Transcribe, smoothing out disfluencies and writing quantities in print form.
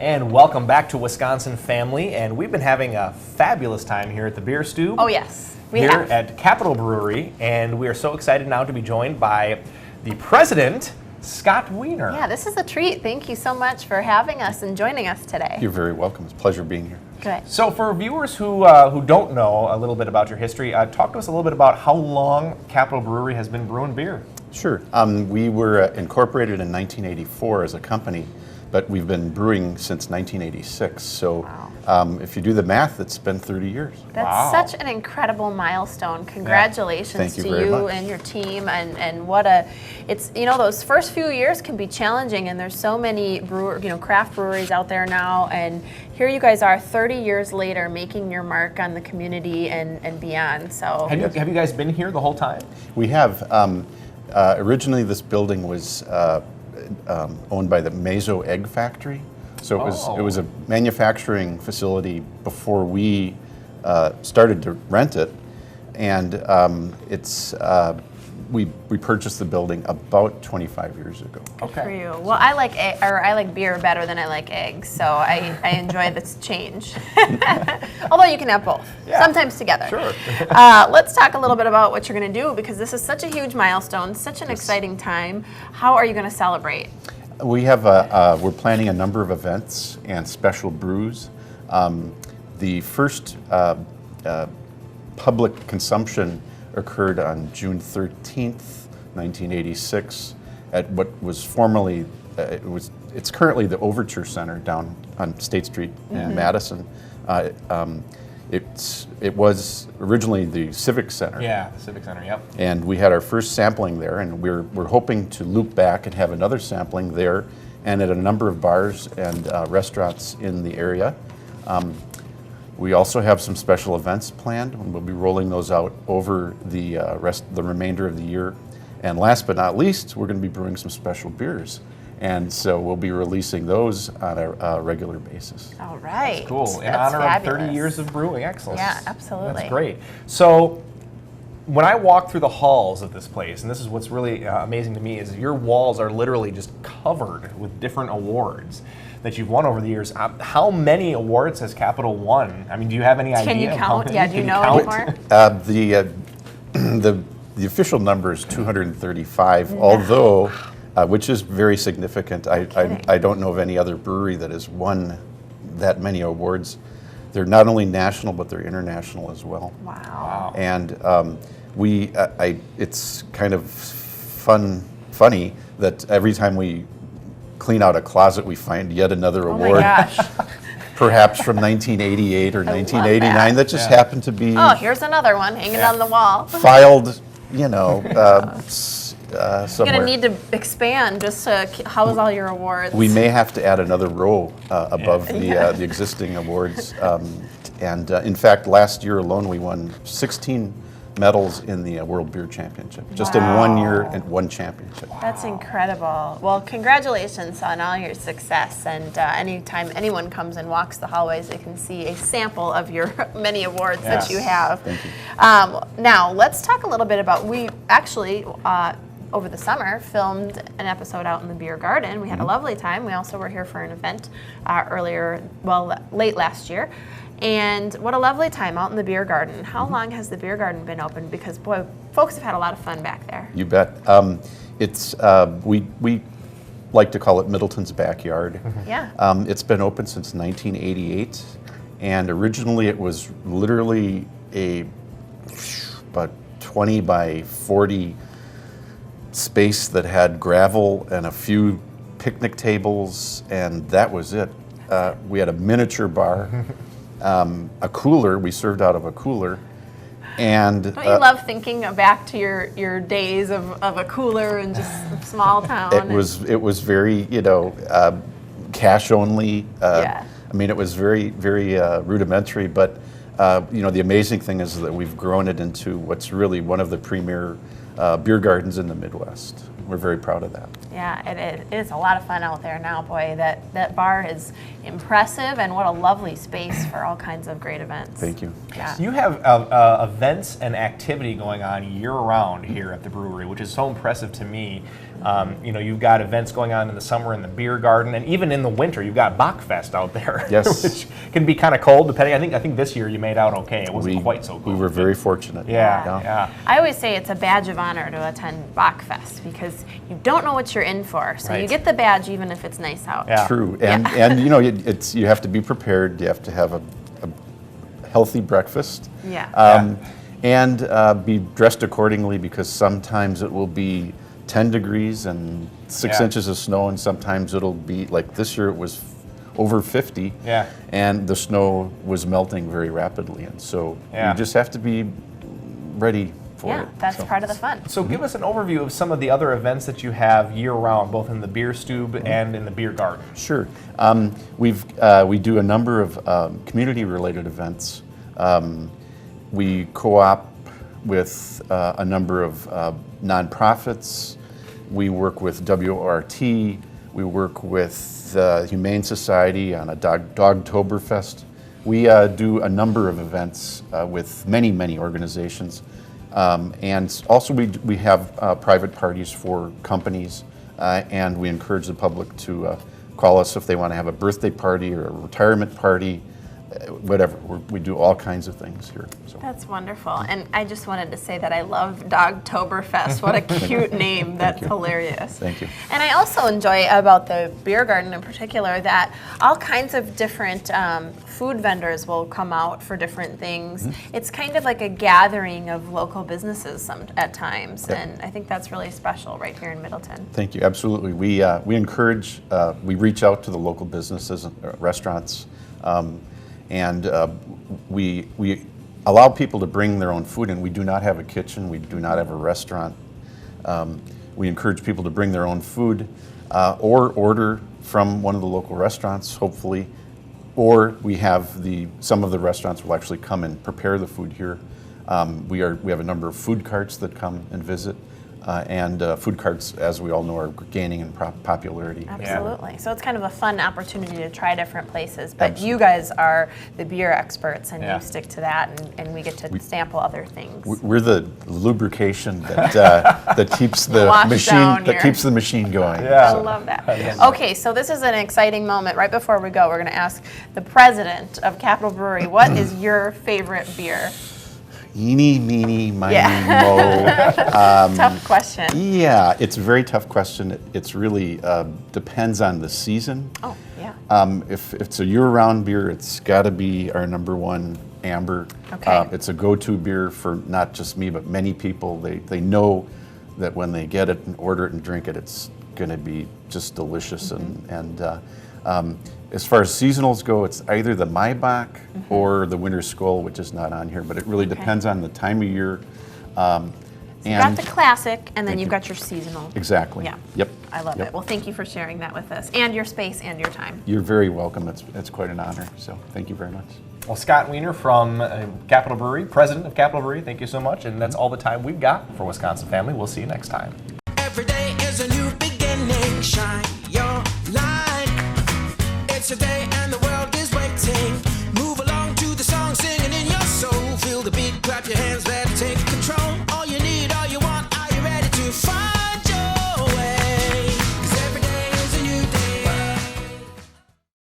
And welcome back to Wisconsin Family. And we've been having a fabulous time here at the Beer Stew. Oh yes, we here have. at Capitol Brewery. And we are so excited now to be joined by the president, Scott Weiner. Yeah, this is a treat. Thank you so much for having us and joining us today. You're very welcome. It's a pleasure being here. Good. So for viewers who don't know a little bit about your history, talk to us a little bit about how long Capitol Brewery has been brewing beer. Sure. We were incorporated in 1984 as a company, but we've been brewing since 1986. So Wow. if you do the math, it's been 30 years. That's Wow. such an incredible milestone. Congratulations Thank you to very you much. and your team, and what a, it's, those first few years can be challenging, and there's so many craft breweries out there now, and here you guys are 30 years later making your mark on the community and beyond. So Have you guys been here the whole time? We have. Originally, this building was owned by the Mazo Egg Factory. So it was a manufacturing facility before we started to rent it, and we purchased the building about 25 years ago. good for you. Well, I like beer better than I like eggs, so I enjoy this change. Although you can have both, sometimes together. Sure. Let's talk a little bit about what you're going to do, because this is such a huge milestone, such an exciting time. How are you going to celebrate? We have we're planning a number of events and special brews. The first public consumption occurred on June 13th, 1986, at what was formerly it's currently the Overture Center down on State Street in Madison. It was originally the Civic Center. Yeah, the Civic Center, yep. And we had our first sampling there, and we're hoping to loop back and have another sampling there and at a number of bars and restaurants in the area. We also have some special events planned, and we'll be rolling those out over the remainder of the year. And last but not least, we're going to be brewing some special beers. And so we'll be releasing those on a regular basis. All right. That's cool. In That's honor fabulous. of 30 years of brewing. Excellent. Yeah, absolutely. That's great. So when I walk through the halls of this place, and this is what's really amazing to me, is your walls are literally just covered with different awards that you've won over the years. How many awards has Capitol won? I mean, do you have any idea? Can you of how count? many? Yeah, do you know anymore? The official number is 235, although, which is very significant. I don't know of any other brewery that has won that many awards. They're not only national, but they're international as well. Wow. And it's kind of funny that every time we clean out a closet, we find yet another Oh my award. gosh. Perhaps from 1988 or 1989 that just happened to be Oh, here's another one hanging on the wall. filed, You're somewhere. going to need to expand just to house all your awards. We may have to add another row above the existing awards. In fact, last year alone, we won 16 medals in the World Beer Championship, just in 1 year and one championship. That's incredible. Well, congratulations on all your success. And anytime anyone comes and walks the hallways, they can see a sample of your many awards that you have. Thank you. Now, let's talk a little bit about, we actually, over the summer, filmed an episode out in the beer garden. We had a lovely time. We also were here for an event late last year. And what a lovely time out in the beer garden. How long has the beer garden been open? Because, boy, folks have had a lot of fun back there. You bet. We like to call it Middleton's backyard. Yeah. It's been open since 1988, and originally it was literally about 20 by 40 space that had gravel and a few picnic tables, and that was it. We had a miniature bar, a cooler. We served out of a cooler. And Don't you love thinking back to your days of a cooler and just a small town? It was very, cash only. Yeah. I mean, it was very, very rudimentary, but the amazing thing is that we've grown it into what's really one of the premier beer gardens in the Midwest. we're very proud of that. Yeah, it is a lot of fun out there now. Boy, that bar is impressive, and what a lovely space for all kinds of great events. Thank you. Yeah. You have events and activity going on year-round here at the brewery, which is so impressive to me. You've got events going on in the summer in the beer garden, and even in the winter, you've got bockfest out there. Yes. Which can be kind of cold, depending. I think this year you made out okay. It wasn't quite so cold. We were very fortunate. Yeah. I always say it's a badge of honor to attend bockfest because you don't know what you're in for, so you get the badge even if it's nice out. Yeah. True, and you have to be prepared. You have to have a healthy breakfast. Yeah. And be dressed accordingly because sometimes it will be 10 degrees and 6 inches of snow, and sometimes it'll be like this year it was over 50. Yeah. And the snow was melting very rapidly, and so you just have to be ready for it. That's part of the fun. So give us an overview of some of the other events that you have year-round, both in the beer stube and in the beer garden. Sure. We do a number of community-related events. We co-op with a number of nonprofits. We work with WORT. We work with the Humane Society on a Dogtoberfest. We do a number of events with many, many organizations. And also we have private parties for companies, and we encourage the public to call us if they want to have a birthday party or a retirement party, whatever. We do all kinds of things here. So. That's wonderful. And I just wanted to say that I love Dogtoberfest. What a cute name. That's hilarious. Thank you. And I also enjoy about the beer garden in particular that all kinds of different food vendors will come out for different things. It's kind of like a gathering of local businesses at times. Yep. And I think that's really special right here in Middleton. Thank you. Absolutely. We encourage, we reach out to the local businesses and restaurants, and we allow people to bring their own food in. We do not have a kitchen. We do not have a restaurant. We encourage people to bring their own food or order from one of the local restaurants, hopefully. Or we have some of the restaurants will actually come and prepare the food here. We have a number of food carts that come and visit. And food carts, as we all know, are gaining in popularity. Absolutely. Yeah. So it's kind of a fun opportunity to try different places. But Absolutely. You guys are the beer experts, and Yeah. you stick to that, and we get to sample other things. We're the lubrication that that keeps the machine going. Yeah. I love that. Okay, so this is an exciting moment. Right before we go, we're going to ask the president of Capital Brewery, what is your favorite beer? Eeny, meeny, miny, mo. Tough question. Yeah, it's a very tough question. It's really depends on the season. Oh, yeah. If it's a year-round beer, it's got to be our number one amber. Okay. It's a go-to beer for not just me, but many people. They know that when they get it and order it and drink it, it's going to be just delicious. And as far as seasonals go, it's either the Maibach or the Winter Skull, which is not on here, but it really depends on the time of year. You've got the classic, and then you've got your seasonal. Exactly. Yeah. Yep. I love it. Well, thank you for sharing that with us, and your space and your time. You're very welcome. It's quite an honor. So thank you very much. Well, Scott Weiner from Capital Brewery, president of Capital Brewery, thank you so much. And that's all the time we've got for Wisconsin Family. We'll see you next time. Every day is a new beginning. Shine your light. It's a day